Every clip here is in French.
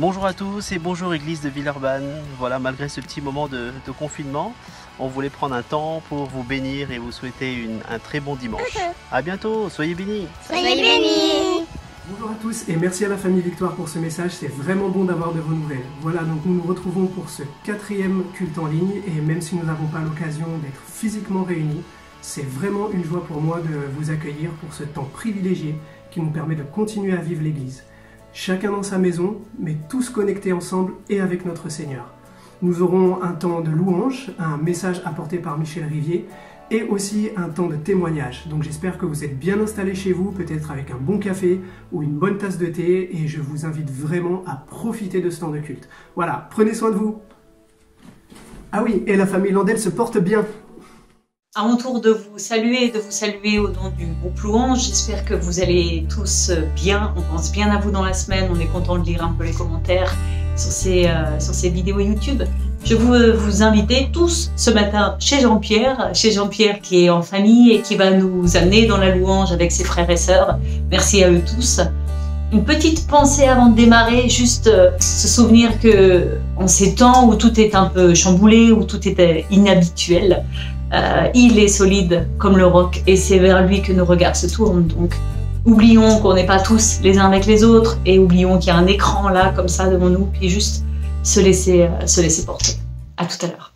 Bonjour à tous et bonjour Église de Villeurbanne. Voilà, malgré ce petit moment de confinement, on voulait prendre un temps pour vous bénir et vous souhaiter un très bon dimanche. À bientôt, soyez bénis. Soyez bénis. Bonjour à tous et merci à la famille Victoire pour ce message, c'est vraiment bon d'avoir de vos nouvelles. Voilà, donc nous nous retrouvons pour ce 4e culte en ligne et même si nous n'avons pas l'occasion d'être physiquement réunis, c'est vraiment une joie pour moi de vous accueillir pour ce temps privilégié qui nous permet de continuer à vivre l'Église. Chacun dans sa maison, mais tous connectés ensemble et avec notre Seigneur. Nous aurons un temps de louange, un message apporté par Michel Rivier et aussi un temps de témoignage. Donc j'espère que vous êtes bien installés chez vous, peut-être avec un bon café ou une bonne tasse de thé et je vous invite vraiment à profiter de ce temps de culte. Voilà, prenez soin de vous. Ah oui, et la famille Landel se porte bien. À mon tour de vous saluer et de vous saluer au nom du groupe Louange. J'espère que vous allez tous bien. On pense bien à vous dans la semaine. On est content de lire un peu les commentaires sur ces vidéos YouTube. Je veux vous inviter tous ce matin chez Jean-Pierre qui est en famille et qui va nous amener dans la louange avec ses frères et sœurs. Merci à eux tous. Une petite pensée avant de démarrer, juste se souvenir que en ces temps où tout est un peu chamboulé, où tout est inhabituel, il est solide comme le roc et c'est vers lui que nos regards se tournent. Donc oublions qu'on n'est pas tous les uns avec les autres et oublions qu'il y a un écran là comme ça devant nous, puis juste se laisser porter. À tout à l'heure.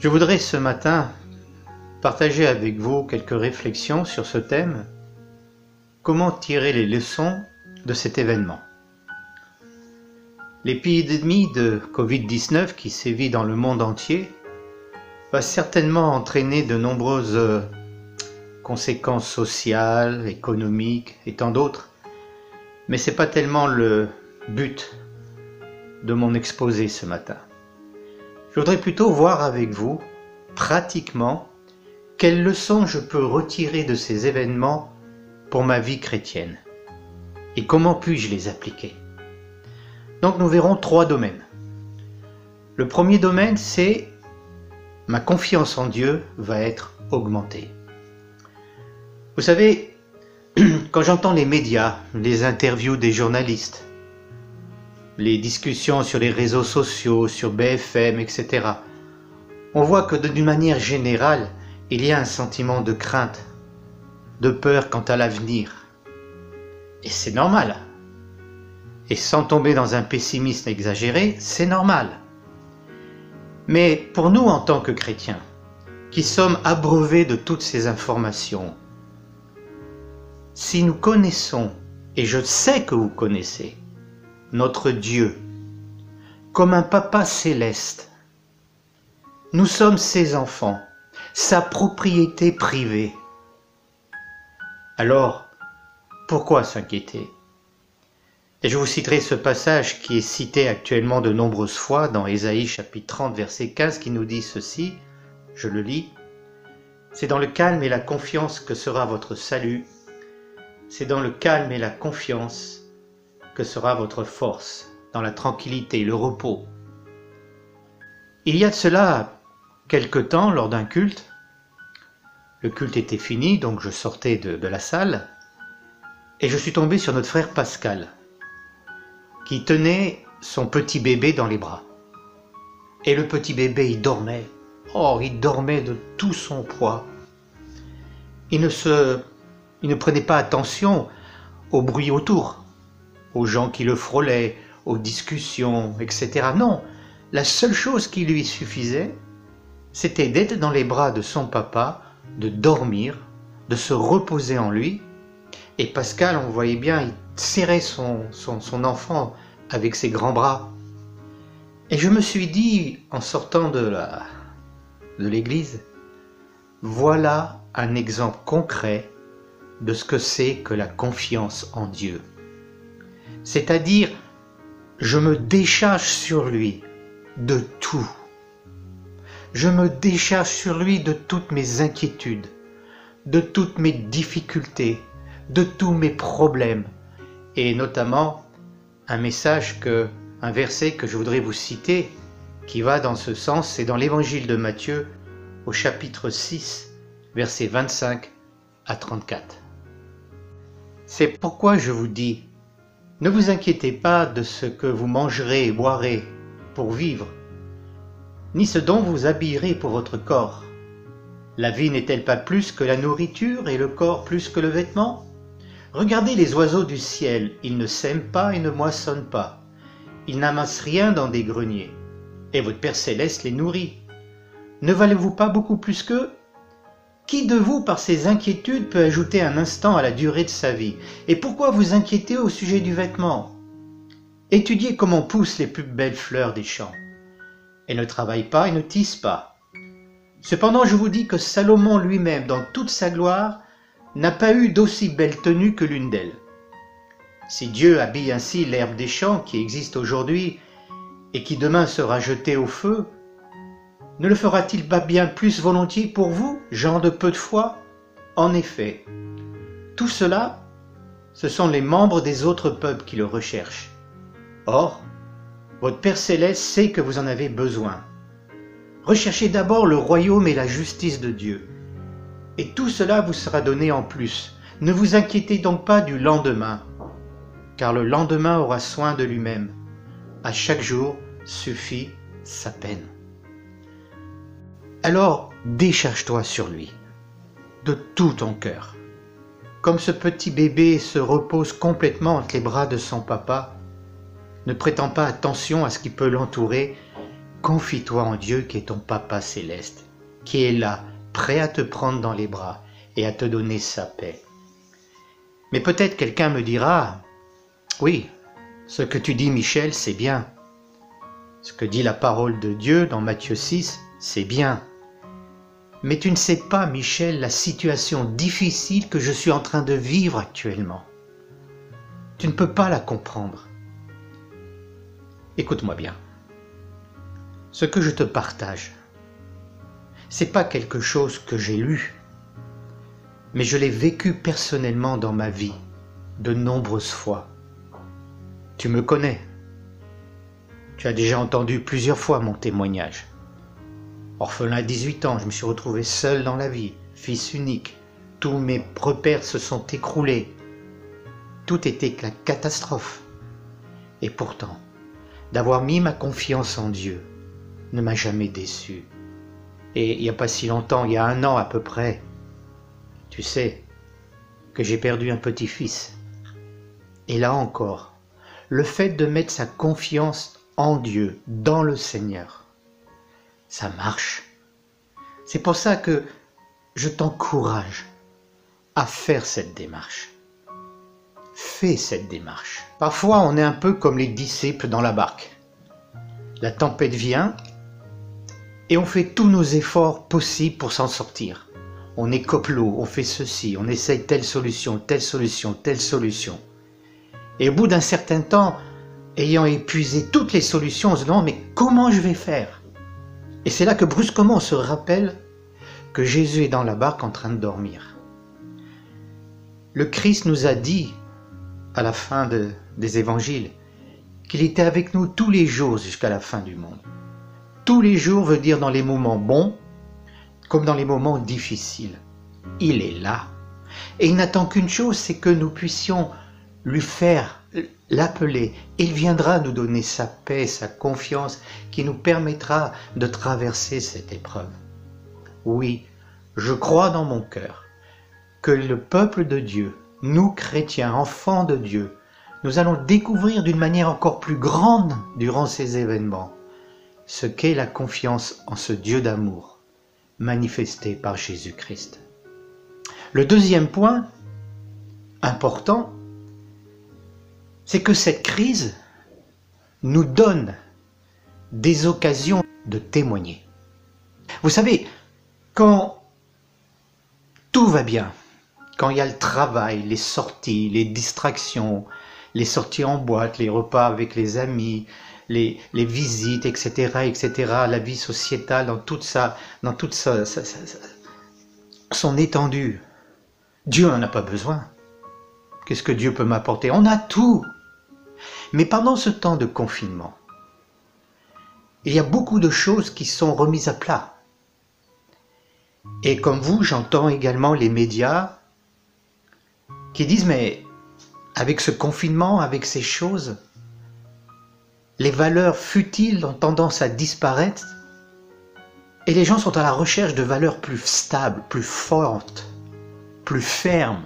Je voudrais ce matin partager avec vous quelques réflexions sur ce thème. Comment tirer les leçons de cet événement? L'épidémie de Covid-19 qui sévit dans le monde entier va certainement entraîner de nombreuses conséquences sociales, économiques et tant d'autres. Mais ce n'est pas tellement le but de mon exposé ce matin. Je voudrais plutôt voir avec vous, pratiquement, quelles leçons je peux retirer de ces événements pour ma vie chrétienne et comment puis-je les appliquer. Donc nous verrons 3 domaines. Le premier domaine, c'est ma confiance en Dieu va être augmentée. Vous savez, quand j'entends les médias, les interviews des journalistes, les discussions sur les réseaux sociaux, sur BFM, etc., on voit que d'une manière générale, il y a un sentiment de crainte, de peur quant à l'avenir. Et c'est normal. Et sans tomber dans un pessimisme exagéré, c'est normal. Mais pour nous en tant que chrétiens, qui sommes abreuvés de toutes ces informations, si nous connaissons, et je sais que vous connaissez, notre Dieu, comme un papa céleste, nous sommes ses enfants, sa propriété privée. Alors, pourquoi s'inquiéter? Et je vous citerai ce passage qui est cité actuellement de nombreuses fois dans Ésaïe chapitre 30 verset 15 qui nous dit ceci, je le lis, « C'est dans le calme et la confiance que sera votre salut, c'est dans le calme et la confiance que sera votre force, dans la tranquillité, le repos. » Il y a de cela quelque temps, lors d'un culte, le culte était fini, donc je sortais de la salle, et je suis tombé sur notre frère Pascal, qui tenait son petit bébé dans les bras. Et le petit bébé, il dormait. Oh, il dormait de tout son poids. Il ne prenait pas attention au bruit autour, aux gens qui le frôlaient, aux discussions, etc. Non, la seule chose qui lui suffisait, c'était d'être dans les bras de son papa, de dormir, de se reposer en lui. Et Pascal, on voyait bien, il serrait son enfant avec ses grands bras. Et je me suis dit, en sortant de l'église, voilà un exemple concret de ce que c'est que la confiance en Dieu. C'est-à-dire, je me décharge sur lui de tout. Je me décharge sur lui de toutes mes inquiétudes, de toutes mes difficultés, de tous mes problèmes, et notamment un verset que je voudrais vous citer, qui va dans ce sens, c'est dans l'évangile de Matthieu, au chapitre 6, versets 25 à 34. C'est pourquoi je vous dis, ne vous inquiétez pas de ce que vous mangerez et boirez pour vivre, ni ce dont vous habillerez pour votre corps. La vie n'est-elle pas plus que la nourriture et le corps plus que le vêtement? Regardez les oiseaux du ciel, ils ne sèment pas et ne moissonnent pas. Ils n'amassent rien dans des greniers. Et votre Père Céleste les nourrit. Ne valez-vous pas beaucoup plus qu'eux? Qui de vous, par ses inquiétudes, peut ajouter un instant à la durée de sa vie? Et pourquoi vous inquiétez au sujet du vêtement? Étudiez comment poussent les plus belles fleurs des champs. Elles ne travaillent pas et ne tissent pas. Cependant, je vous dis que Salomon lui-même, dans toute sa gloire, n'a pas eu d'aussi belle tenue que l'une d'elles. Si Dieu habille ainsi l'herbe des champs qui existe aujourd'hui et qui demain sera jetée au feu, ne le fera-t-il pas bien plus volontiers pour vous, gens de peu de foi? En effet, tout cela, ce sont les membres des autres peuples qui le recherchent. Or, votre Père Céleste sait que vous en avez besoin. Recherchez d'abord le royaume et la justice de Dieu, et tout cela vous sera donné en plus. Ne vous inquiétez donc pas du lendemain, car le lendemain aura soin de lui-même. À chaque jour suffit sa peine. Alors, décharge-toi sur lui, de tout ton cœur. Comme ce petit bébé se repose complètement entre les bras de son papa, ne prétends pas attention à ce qui peut l'entourer confie-toi en Dieu qui est ton Papa céleste, qui est là, prêt à te prendre dans les bras et à te donner sa paix. Mais peut-être quelqu'un me dira, oui, ce que tu dis Michel, c'est bien. Ce que dit la parole de Dieu dans Matthieu 6, c'est bien. Mais tu ne sais pas, Michel, la situation difficile que je suis en train de vivre actuellement. Tu ne peux pas la comprendre. Écoute-moi bien. Ce que je te partage, c'est pas quelque chose que j'ai lu, mais je l'ai vécu personnellement dans ma vie, de nombreuses fois. Tu me connais. Tu as déjà entendu plusieurs fois mon témoignage. Orphelin à 18 ans, je me suis retrouvé seul dans la vie, fils unique. Tous mes repères se sont écroulés. Tout était la catastrophe. Et pourtant, d'avoir mis ma confiance en Dieu ne m'a jamais déçu. Et il n'y a pas si longtemps, il y a 1 an à peu près, tu sais, que j'ai perdu un petit-fils. Et là encore, le fait de mettre sa confiance en Dieu, dans le Seigneur, ça marche. C'est pour ça que je t'encourage à faire cette démarche. Fais cette démarche. Parfois, on est un peu comme les disciples dans la barque. La tempête vient et on fait tous nos efforts possibles pour s'en sortir. On écope l'eau, on fait ceci, on essaye telle solution, telle solution, telle solution. Et au bout d'un certain temps, ayant épuisé toutes les solutions, on se demande, mais comment je vais faire? Et c'est là que brusquement on se rappelle que Jésus est dans la barque en train de dormir. Le Christ nous a dit, à la fin des évangiles, qu'il était avec nous tous les jours jusqu'à la fin du monde. Tous les jours veut dire dans les moments bons, comme dans les moments difficiles. Il est là. Et il n'attend qu'une chose, c'est que nous puissions lui faire, l'appeler. Il viendra nous donner sa paix, sa confiance, qui nous permettra de traverser cette épreuve. Oui, je crois dans mon cœur que le peuple de Dieu, nous chrétiens, enfants de Dieu, nous allons découvrir d'une manière encore plus grande durant ces événements ce qu'est la confiance en ce Dieu d'amour manifesté par Jésus-Christ. Le deuxième point important, c'est que cette crise nous donne des occasions de témoigner. Vous savez, quand tout va bien, quand il y a le travail, les sorties, les distractions, les sorties en boîte, les repas avec les amis, les visites, etc., la vie sociétale dans toute son étendue. Dieu n'en a pas besoin. Qu'est-ce que Dieu peut m'apporter? On a tout. Mais pendant ce temps de confinement, il y a beaucoup de choses qui sont remises à plat. Et comme vous, j'entends également les médias qui disent, mais avec ce confinement, avec ces choses, les valeurs futiles ont tendance à disparaître et les gens sont à la recherche de valeurs plus stables, plus fortes, plus fermes.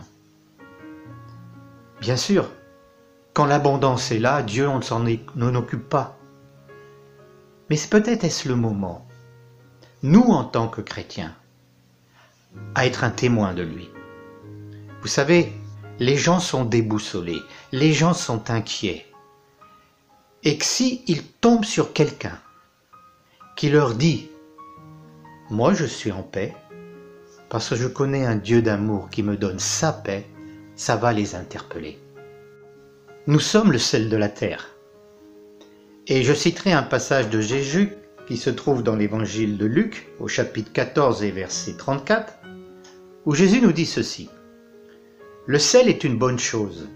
Bien sûr, quand l'abondance est là, Dieu on n'en occupe pas. Mais c'est peut-être est-ce le moment, nous en tant que chrétiens, à être un témoin de lui. Vous savez, les gens sont déboussolés, les gens sont inquiets. Et que s'ils tombent sur quelqu'un qui leur dit « Moi je suis en paix, parce que je connais un Dieu d'amour qui me donne sa paix », ça va les interpeller. Nous sommes le sel de la terre. Et je citerai un passage de Jésus qui se trouve dans l'évangile de Luc, au chapitre 14 et verset 34, où Jésus nous dit ceci. « Le sel est une bonne chose.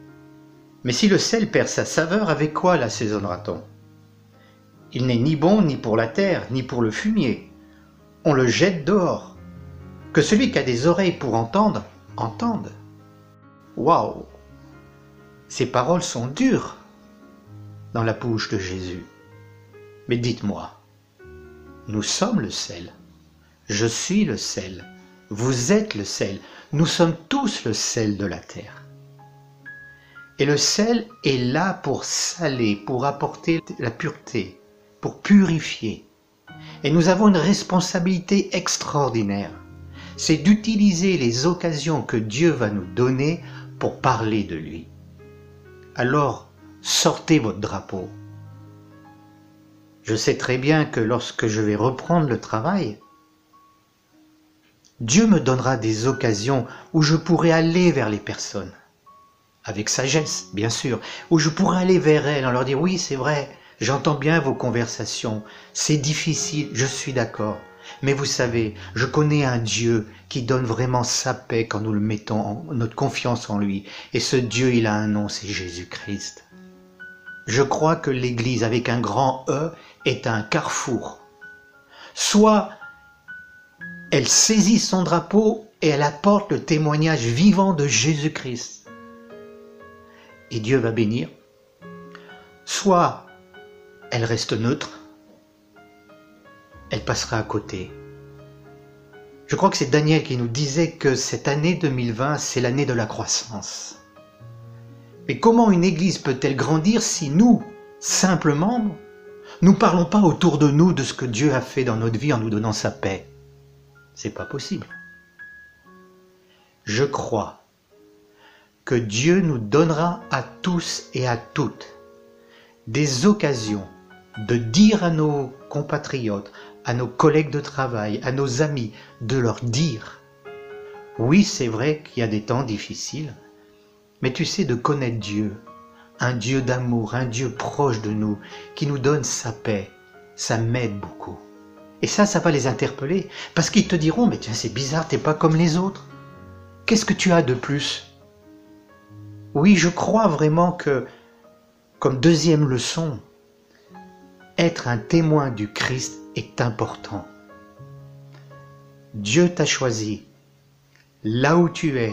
Mais si le sel perd sa saveur, avec quoi l'assaisonnera-t-on? Il n'est ni bon ni pour la terre, ni pour le fumier. On le jette dehors. Que celui qui a des oreilles pour entendre, entende. » Waouh! Ces paroles sont dures dans la bouche de Jésus. Mais dites-moi, nous sommes le sel. Je suis le sel. Vous êtes le sel. Nous sommes tous le sel de la terre. Et le sel est là pour saler, pour apporter la pureté, pour purifier. Et nous avons une responsabilité extraordinaire. C'est d'utiliser les occasions que Dieu va nous donner pour parler de lui. Alors, sortez votre drapeau. Je sais très bien que lorsque je vais reprendre le travail, Dieu me donnera des occasions où je pourrai aller vers les personnes, avec sagesse, bien sûr, où je pourrai aller vers elles en leur dire « Oui, c'est vrai, j'entends bien vos conversations, c'est difficile, je suis d'accord. Mais vous savez, je connais un Dieu qui donne vraiment sa paix quand nous le mettons notre confiance en lui. Et ce Dieu, il a un nom, c'est Jésus-Christ. Je crois que l'Église, avec un grand E, est un carrefour. Soit elle saisit son drapeau et elle apporte le témoignage vivant de Jésus-Christ. Et Dieu va bénir. Soit elle reste neutre. Elle passera à côté. Je crois que c'est Daniel qui nous disait que cette année 2020, c'est l'année de la croissance. Mais comment une église peut-elle grandir si nous, simples membres, nous ne parlons pas autour de nous de ce que Dieu a fait dans notre vie en nous donnant sa paix? C'est pas possible. Je crois que Dieu nous donnera à tous et à toutes des occasions de dire à nos compatriotes, à nos collègues de travail, à nos amis, de leur dire « Oui, c'est vrai qu'il y a des temps difficiles, mais tu sais de connaître Dieu, un Dieu d'amour, un Dieu proche de nous, qui nous donne sa paix, ça m'aide beaucoup. » Et ça va les interpeller, parce qu'ils te diront « Mais tiens, c'est bizarre, t'es pas comme les autres. Qu'est-ce que tu as de plus ?» Oui, je crois vraiment que, comme deuxième leçon, être un témoin du Christ est important. Dieu t'a choisi, là où tu es,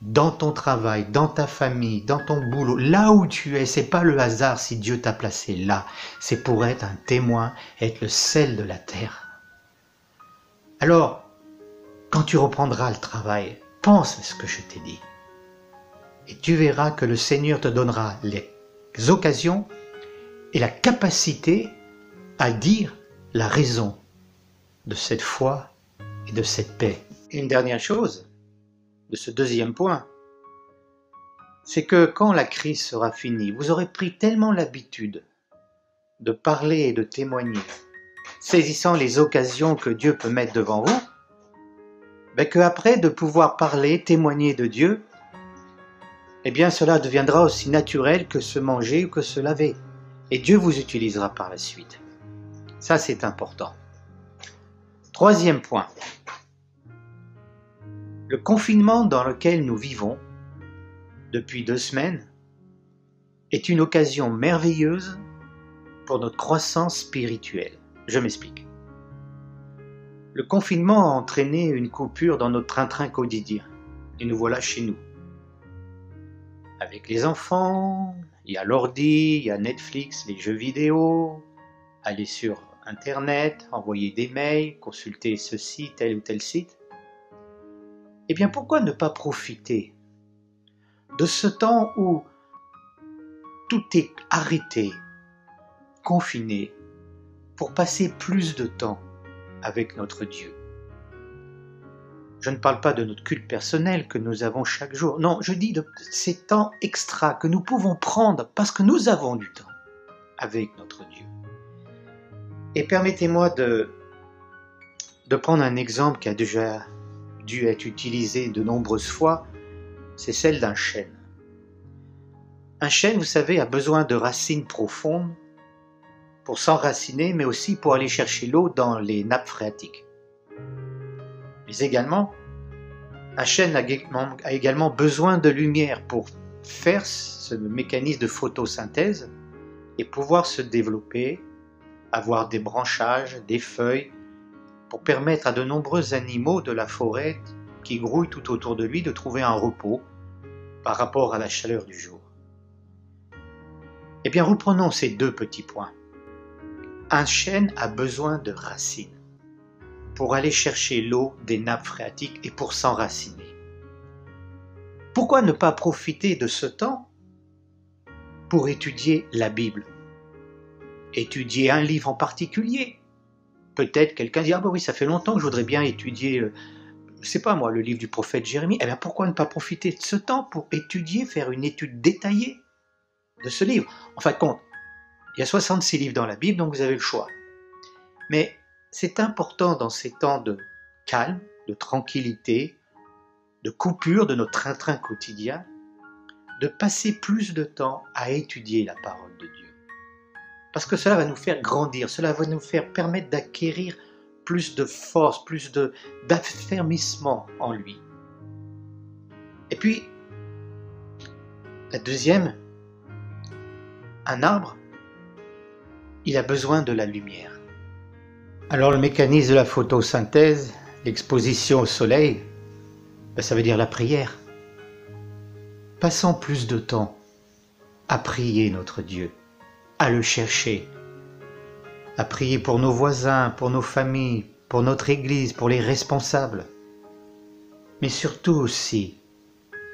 dans ton travail, dans ta famille, dans ton boulot, là où tu es, c'est pas le hasard si Dieu t'a placé là, c'est pour être un témoin, être le sel de la terre. Alors, quand tu reprendras le travail, pense à ce que je t'ai dit. Et tu verras que le Seigneur te donnera les occasions et la capacité à dire la raison de cette foi et de cette paix. Et une dernière chose, de ce deuxième point, c'est que quand la crise sera finie, vous aurez pris tellement l'habitude de parler et de témoigner, saisissant les occasions que Dieu peut mettre devant vous, qu'après de pouvoir parler, témoigner de Dieu, eh bien cela deviendra aussi naturel que se manger ou que se laver. Et Dieu vous utilisera par la suite. Ça, c'est important. Troisième point. Le confinement dans lequel nous vivons depuis 2 semaines est une occasion merveilleuse pour notre croissance spirituelle. Je m'explique. Le confinement a entraîné une coupure dans notre train-train quotidien. Et nous voilà chez nous. Avec les enfants, il y a l'ordi, il y a Netflix, les jeux vidéo, aller sur Internet, envoyer des mails, consulter ceci, tel ou tel site. Eh bien, pourquoi ne pas profiter de ce temps où tout est arrêté, confiné, pour passer plus de temps avec notre Dieu? Je ne parle pas de notre culte personnel que nous avons chaque jour. Non, je dis de ces temps extra que nous pouvons prendre parce que nous avons du temps avec notre Dieu. Et permettez-moi de prendre un exemple qui a déjà dû être utilisé de nombreuses fois, c'est celle d'un chêne. Un chêne, vous savez, a besoin de racines profondes pour s'enraciner, mais aussi pour aller chercher l'eau dans les nappes phréatiques. Mais également, un chêne a également besoin de lumière pour faire ce mécanisme de photosynthèse et pouvoir se développer, avoir des branchages, des feuilles, pour permettre à de nombreux animaux de la forêt qui grouillent tout autour de lui de trouver un repos par rapport à la chaleur du jour. Eh bien, reprenons ces 2 petits points. Un chêne a besoin de racines pour aller chercher l'eau des nappes phréatiques et pour s'enraciner. Pourquoi ne pas profiter de ce temps pour étudier la Bible? Étudier un livre en particulier, peut-être quelqu'un dit « Ah bah oui, ça fait longtemps que je voudrais bien étudier, je sais pas moi, le livre du prophète Jérémie. » Eh bien pourquoi ne pas profiter de ce temps pour étudier, faire une étude détaillée de ce livre? En fin de compte, il y a 66 livres dans la Bible, donc vous avez le choix. Mais c'est important dans ces temps de calme, de tranquillité, de coupure de notre train-train quotidien, de passer plus de temps à étudier la parole de Dieu. Parce que cela va nous faire grandir, cela va nous faire permettre d'acquérir plus de force, plus d'affermissement en lui. Et puis, la deuxième, un arbre, il a besoin de la lumière. Alors le mécanisme de la photosynthèse, l'exposition au soleil, ça veut dire la prière. Passons plus de temps à prier notre Dieu, à le chercher, à prier pour nos voisins, pour nos familles, pour notre Église, pour les responsables, mais surtout aussi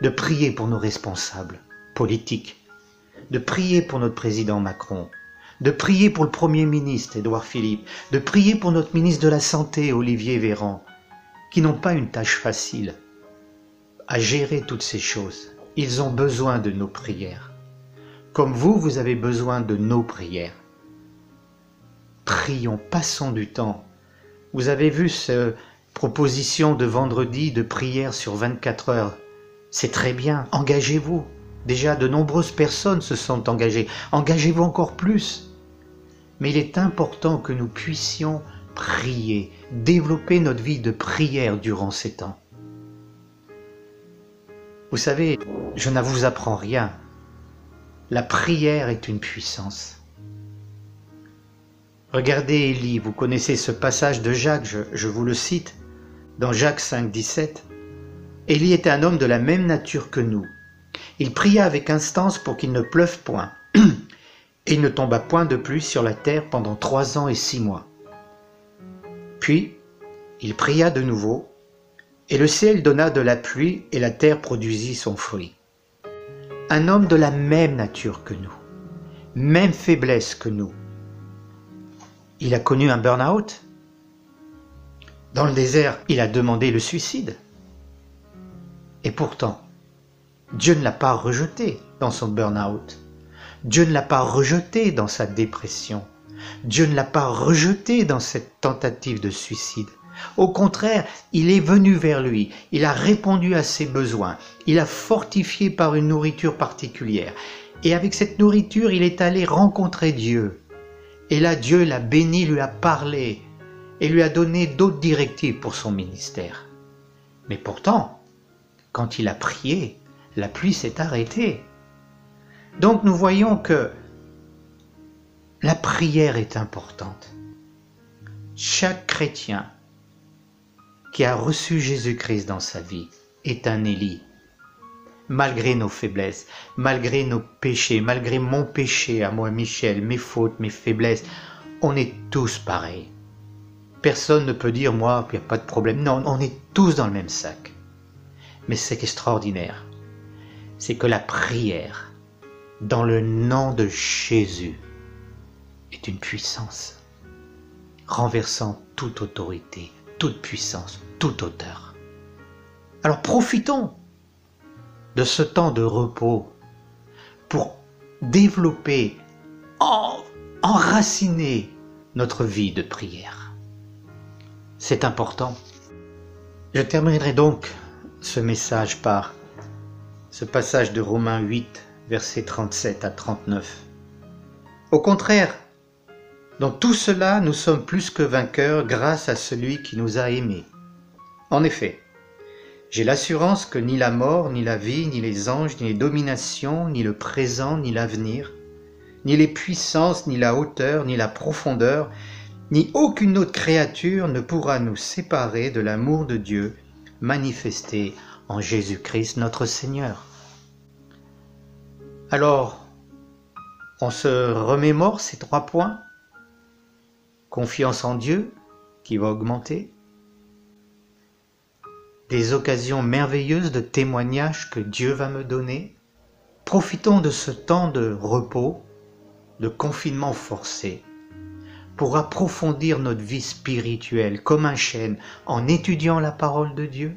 de prier pour nos responsables politiques, de prier pour notre président Macron, de prier pour le Premier ministre Édouard Philippe, de prier pour notre ministre de la Santé Olivier Véran, qui n'ont pas une tâche facile à gérer toutes ces choses. Ils ont besoin de nos prières. Comme vous, vous avez besoin de nos prières. Prions, passons du temps. Vous avez vu cette proposition de vendredi de prière sur 24 heures. C'est très bien, engagez-vous. Déjà, de nombreuses personnes se sont engagées. Engagez-vous encore plus. Mais il est important que nous puissions prier, développer notre vie de prière durant ces temps. Vous savez, je ne vous apprends rien. La prière est une puissance. Regardez Élie, vous connaissez ce passage de Jacques, je vous le cite, dans Jacques 5, 17. Élie était un homme de la même nature que nous. Il pria avec instance pour qu'il ne pleuve point, et il ne tomba point de pluie sur la terre pendant 3 ans et 6 mois. Puis, il pria de nouveau, et le ciel donna de la pluie, et la terre produisit son fruit. Un homme de la même nature que nous, même faiblesse que nous. Il a connu un burn-out. Dans le désert, il a demandé le suicide. Et pourtant, Dieu ne l'a pas rejeté dans son burn-out. Dieu ne l'a pas rejeté dans sa dépression. Dieu ne l'a pas rejeté dans cette tentative de suicide. Au contraire, il est venu vers lui, il a répondu à ses besoins, il a fortifié par une nourriture particulière. Et avec cette nourriture, il est allé rencontrer Dieu. Et là, Dieu l'a béni, lui a parlé et lui a donné d'autres directives pour son ministère. Mais pourtant, quand il a prié, la pluie s'est arrêtée. Donc nous voyons que la prière est importante. Chaque chrétien qui a reçu Jésus-Christ dans sa vie est un Élie. Malgré nos faiblesses, malgré nos péchés, malgré mon péché à moi, Michel, mes fautes, mes faiblesses, on est tous pareils. Personne ne peut dire, moi, il n'y a pas de problème. Non, on est tous dans le même sac. Mais ce qui est extraordinaire, c'est que la prière, dans le nom de Jésus, est une puissance, renversant toute autorité, toute puissance, toute hauteur. Alors profitons de ce temps de repos pour développer, enraciner notre vie de prière. C'est important. Je terminerai donc ce message par ce passage de Romains 8, versets 37 à 39. Au contraire, dans tout cela, nous sommes plus que vainqueurs grâce à celui qui nous a aimés. En effet, j'ai l'assurance que ni la mort, ni la vie, ni les anges, ni les dominations, ni le présent, ni l'avenir, ni les puissances, ni la hauteur, ni la profondeur, ni aucune autre créature ne pourra nous séparer de l'amour de Dieu manifesté en Jésus-Christ notre Seigneur. Alors, on se remémore ces 3 points. Confiance en Dieu qui va augmenter. Des occasions merveilleuses de témoignages que Dieu va me donner. Profitons de ce temps de repos, de confinement forcé, pour approfondir notre vie spirituelle comme un chêne en étudiant la parole de Dieu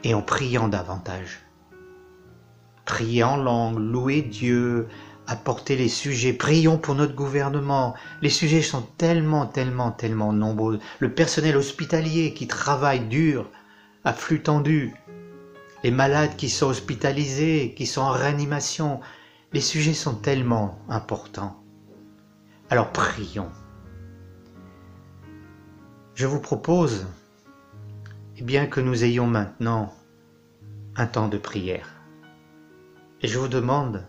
et en priant davantage. Prier en langue, louer Dieu, apporter les sujets, prions pour notre gouvernement. Les sujets sont tellement nombreux. Le personnel hospitalier qui travaille dur, à flux tendu, les malades qui sont hospitalisés, qui sont en réanimation, les sujets sont tellement importants. Alors prions. Je vous propose, eh bien, que nous ayons maintenant un temps de prière. Et je vous demande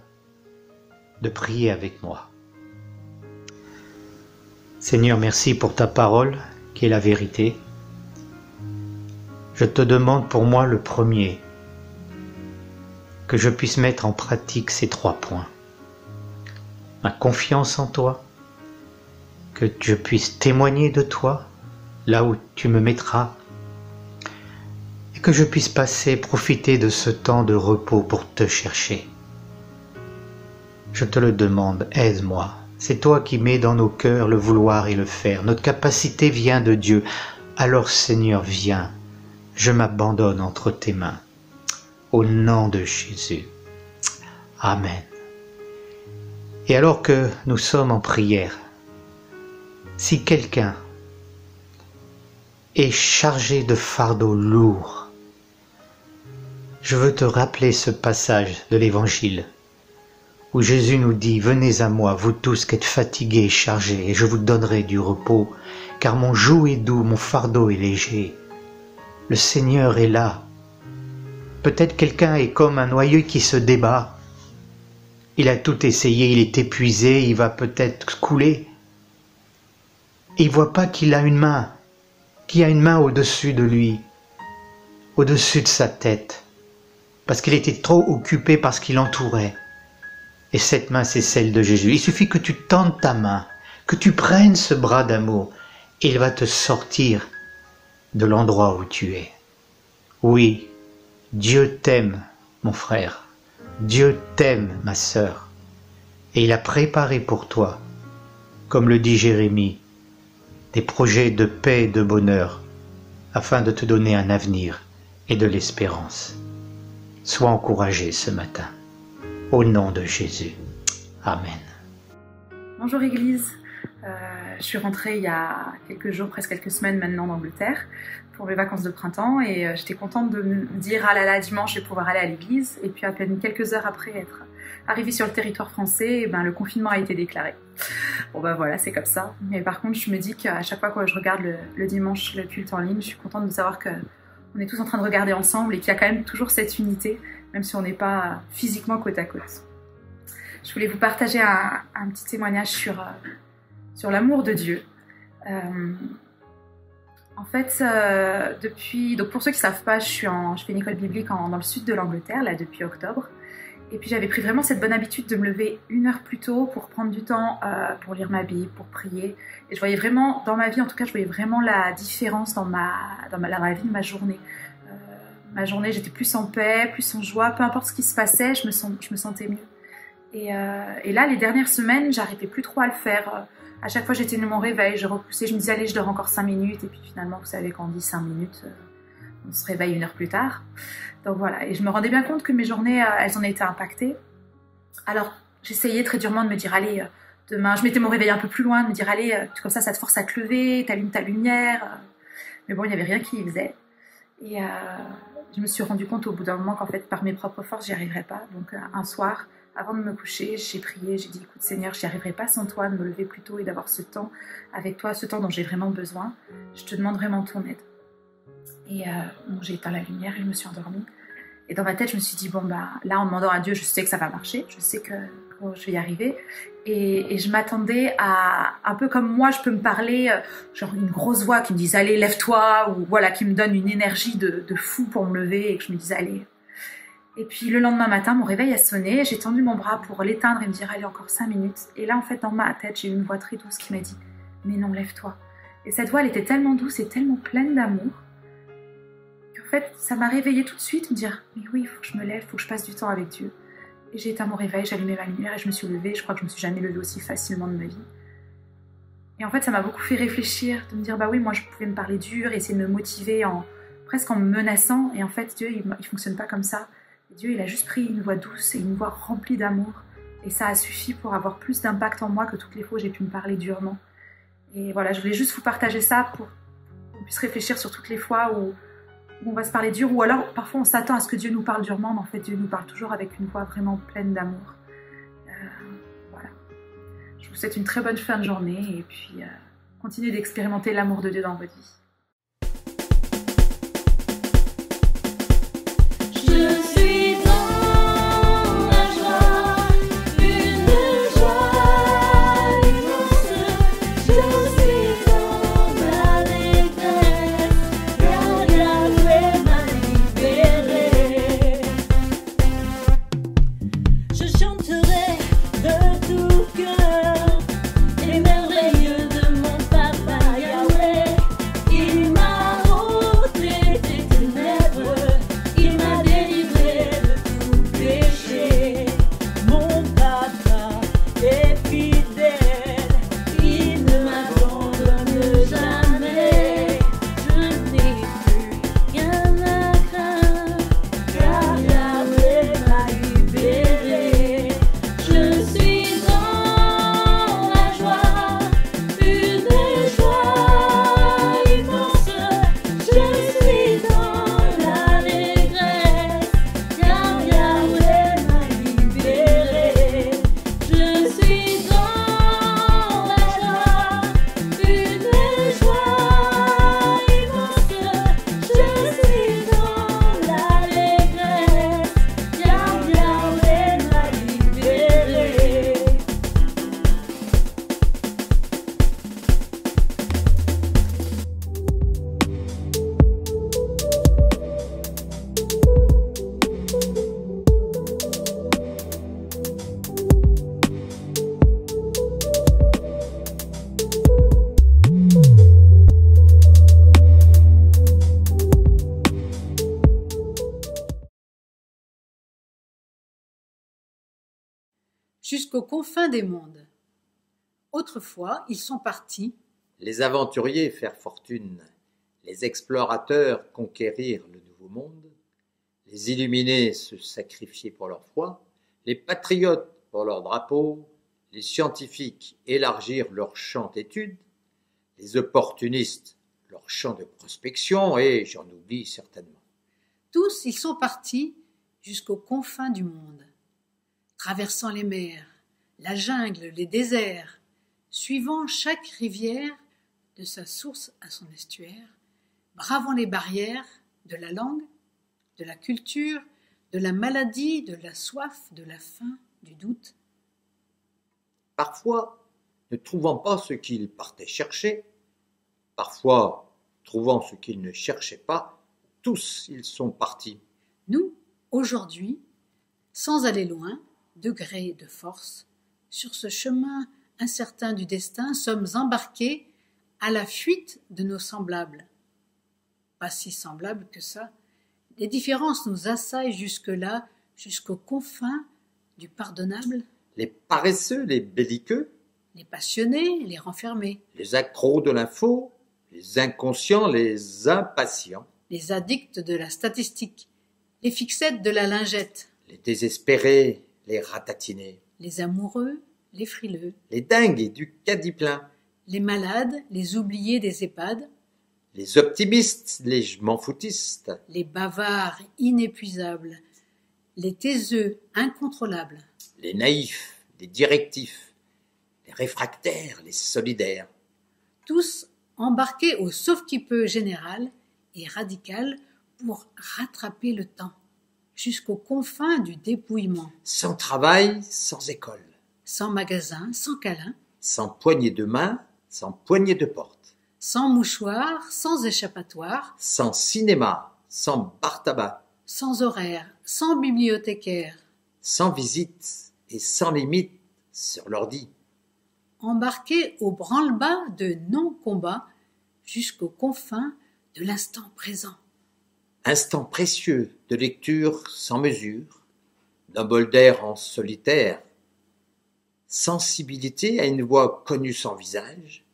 de prier avec moi. Seigneur, merci pour ta parole qui est la vérité. Je te demande pour moi le premier, que je puisse mettre en pratique ces 3 points. Ma confiance en toi, que je puisse témoigner de toi là où tu me mettras, et que je puisse profiter de ce temps de repos pour te chercher. Je te le demande, aide-moi. C'est toi qui mets dans nos cœurs le vouloir et le faire. Notre capacité vient de Dieu. Alors Seigneur, viens, je m'abandonne entre tes mains. Au nom de Jésus. Amen. Et alors que nous sommes en prière, si quelqu'un est chargé de fardeaux lourds, je veux te rappeler ce passage de l'Évangile où Jésus nous dit « Venez à moi, vous tous qui êtes fatigués et chargés, et je vous donnerai du repos, car mon joug est doux, mon fardeau est léger. » Le Seigneur est là. Peut-être quelqu'un est comme un noyau qui se débat. Il a tout essayé, il est épuisé, il va peut-être couler. Et il ne voit pas qu'il a une main, au-dessus de lui, au-dessus de sa tête, parce qu'il était trop occupé par ce qui l'entourait. Et cette main, c'est celle de Jésus. Il suffit que tu tendes ta main, que tu prennes ce bras d'amour, et il va te sortir de l'endroit où tu es. Oui, Dieu t'aime, mon frère. Dieu t'aime, ma sœur. Et il a préparé pour toi, comme le dit Jérémie, des projets de paix et de bonheur, afin de te donner un avenir et de l'espérance. Sois encouragé ce matin. Au nom de Jésus. Amen. Bonjour Église. Je suis rentrée il y a quelques jours, presque quelques semaines maintenant d'Angleterre pour mes vacances de printemps et j'étais contente de me dire ah là là, dimanche je vais pouvoir aller à l'église. Et puis à peine quelques heures après être arrivée sur le territoire français, le confinement a été déclaré. Bon voilà, c'est comme ça. Mais par contre je me dis qu'à chaque fois que je regarde le dimanche le culte en ligne, je suis contente de savoir qu'on est tous en train de regarder ensemble et qu'il y a quand même toujours cette unité, même si on n'est pas physiquement côte à côte. Je voulais vous partager un petit témoignage sur l'amour de Dieu. En fait, donc pour ceux qui ne savent pas, je fais une école biblique dans le sud de l'Angleterre, là, depuis octobre. Et puis j'avais pris vraiment cette bonne habitude de me lever 1 heure plus tôt pour prendre du temps pour lire ma Bible, pour prier. Et je voyais vraiment, dans ma vie en tout cas, je voyais vraiment la différence dans la vie de ma journée. Ma journée, j'étais plus en paix, plus en joie, peu importe ce qui se passait, je me sentais mieux. Et là, les dernières semaines, j'arrivais plus trop à le faire. À chaque fois, j'étais de mon réveil, je repoussais, je me disais allez, je dors encore 5 minutes. Et puis finalement, vous savez, quand on dit 5 minutes, on se réveille 1 heure plus tard. Donc voilà, et je me rendais bien compte que mes journées, elles en étaient impactées. Alors, j'essayais très durement de me dire allez, demain, je mettais mon réveil un peu plus loin, de me dire allez, comme ça te force à te lever, t'allumes ta lumière. Mais bon, il n'y avait rien qui y faisait. Et je me suis rendu compte au bout d'un moment qu'en fait, par mes propres forces, j'y arriverais pas. Donc un soir, avant de me coucher, j'ai prié, j'ai dit écoute Seigneur, j'y arriverai pas sans toi, de me lever plus tôt et d'avoir ce temps avec toi, ce temps dont j'ai vraiment besoin. Je te demande vraiment ton aide. Et donc j'ai éteint la lumière et je me suis endormie. Et dans ma tête, je me suis dit bon là, en demandant à Dieu, je sais que ça va marcher, je sais que je vais y arriver. Et je m'attendais à, un peu comme moi, je peux me parler, genre une grosse voix qui me dise allez, lève-toi, ou voilà, qui me donne une énergie de fou pour me lever et que je me dise allez. Et puis le lendemain matin, mon réveil a sonné, j'ai tendu mon bras pour l'éteindre et me dire allez, encore 5 minutes. Et là, en fait, dans ma tête, j'ai eu une voix très douce qui m'a dit mais non, lève-toi. Et cette voix, elle était tellement douce et tellement pleine d'amour qu'en fait, ça m'a réveillée tout de suite, me dire mais oui, il faut que je me lève, il faut que je passe du temps avec Dieu. Et j'ai éteint mon réveil, j'ai allumé ma lumière et je me suis levée. Je crois que je me suis jamais levée aussi facilement de ma vie. Et en fait, ça m'a beaucoup fait réfléchir, de me dire, bah oui, moi je pouvais me parler dur et essayer de me motiver presque en me menaçant. Et en fait, Dieu, il fonctionne pas comme ça. Et Dieu, il a juste pris une voix douce et une voix remplie d'amour. Et ça a suffi pour avoir plus d'impact en moi que toutes les fois où j'ai pu me parler durement. Et voilà, je voulais juste vous partager ça pour qu'on puisse réfléchir sur toutes les fois où on va se parler dur, ou alors parfois on s'attend à ce que Dieu nous parle durement, mais en fait Dieu nous parle toujours avec une voix vraiment pleine d'amour. Voilà. Je vous souhaite une très bonne fin de journée et puis continuez d'expérimenter l'amour de Dieu dans votre vie. Jusqu'aux confins des mondes. Autrefois, ils sont partis. Les aventuriers faire fortune, les explorateurs conquérir le nouveau monde, les illuminés se sacrifier pour leur foi, les patriotes pour leur drapeau, les scientifiques élargir leur champ d'études, les opportunistes leur champ de prospection, et j'en oublie certainement. Tous, ils sont partis jusqu'aux confins du monde, traversant les mers, la jungle, les déserts, suivant chaque rivière de sa source à son estuaire, bravant les barrières de la langue, de la culture, de la maladie, de la soif, de la faim, du doute. Parfois, ne trouvant pas ce qu'ils partaient chercher, parfois, trouvant ce qu'ils ne cherchaient pas, tous ils sont partis. Nous, aujourd'hui, sans aller loin, de gré et de force, sur ce chemin incertain du destin, sommes embarqués à la fuite de nos semblables. Pas si semblables que ça. Les différences nous assaillent jusque-là, jusqu'aux confins du pardonnable. Les paresseux, les belliqueux, les passionnés, les renfermés, les accros de l'info, les inconscients, les impatients, les addicts de la statistique, les fixettes de la lingette, les désespérés, les ratatinés, les amoureux, les frileux, les dingues du caddie plein, les malades, les oubliés des EHPAD, les optimistes, les je m'en foutistes, les bavards inépuisables, les taiseux incontrôlables, les naïfs, les directifs, les réfractaires, les solidaires. Tous embarqués au sauve-qui-peut général et radical pour rattraper le temps, jusqu'aux confins du dépouillement. Sans travail, sans école. Sans magasin, sans câlin. Sans poignée de main, sans poignée de porte. Sans mouchoir, sans échappatoire. Sans cinéma, sans bar tabac. Sans horaire, sans bibliothécaire. Sans visite et sans limite sur l'ordi. Embarqués au branle-bas de non-combat jusqu'aux confins de l'instant présent. Instant précieux de lecture sans mesure, d'un bol d'air en solitaire, sensibilité à une voix connue sans visage,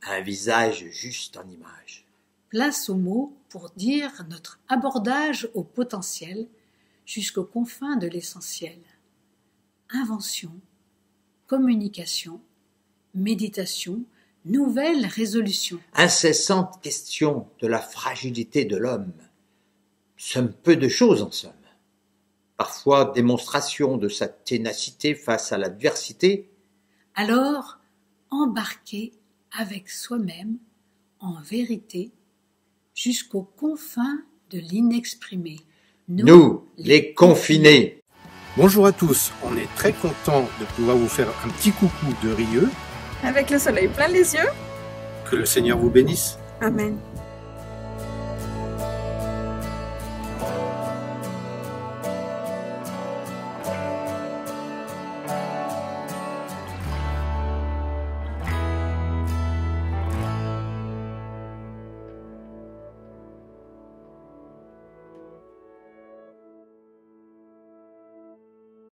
un visage juste en image. Place aux mots pour dire notre abordage au potentiel jusqu'aux confins de l'essentiel. Invention, communication, méditation, nouvelle résolution. Incessante question de la fragilité de l'homme. Somme peu de choses en somme. Parfois démonstration de sa ténacité face à l'adversité. Alors, embarquer avec soi-même, en vérité, jusqu'aux confins de l'inexprimé. Nous, les confinés. Bonjour à tous, on est très content de pouvoir vous faire un petit coucou de Rieux. Avec le soleil plein les yeux. Que le Seigneur vous bénisse. Amen.